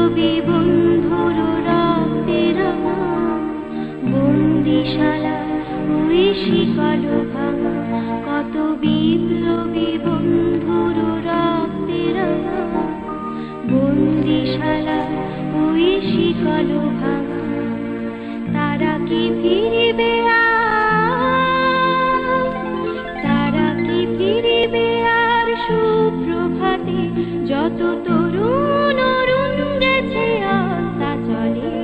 বিপ্লবী বন্ধুর রক্তের বন্দিশালা ওই শিকল ভাঙা, কত বিপ্লবী বন্ধুর রক্তের বন্দিশালা ওই শিকল ভাঙা। তারা কি ফিরিবে তারা কি ফিরিবে আর সুপ্রভাতে, যত তরুণ অরুণ গেছে আস্তা চলে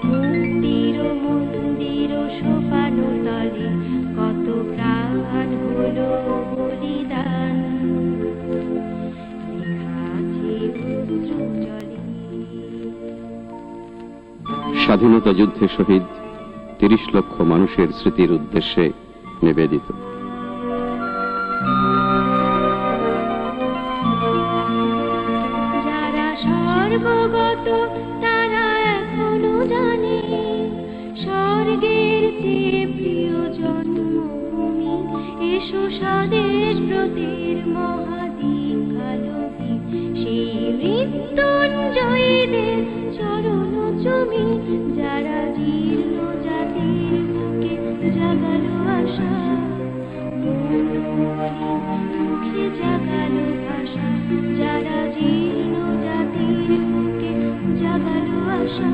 মুক্তির মন্দির সোপান তলে, কত প্রাণ হলো বলিদান লেখা আছে অশ্রু জলে। স্বাধীনতা যুদ্ধে শহীদ ৩০ লক্ষ মানুষের স্মৃতির উদ্দেশ্যে নিবেদিত। যারা স্বর্গগত তারা এখনো জানে স্বর্গের চেয়ে প্রিয় জন্মভূমি। এসো স্বদেশ ব্রতের মহাদীক্ষালোভী, সেই মৃত্যুঞ্জয়ীদের চরণ চুমি। যারা জীর্ণ জাতির বুকে জাগালো আশা, মুখে জাগালো ভাষা। যারা জীর্ণ জাতির বুকে জাগালো আশা।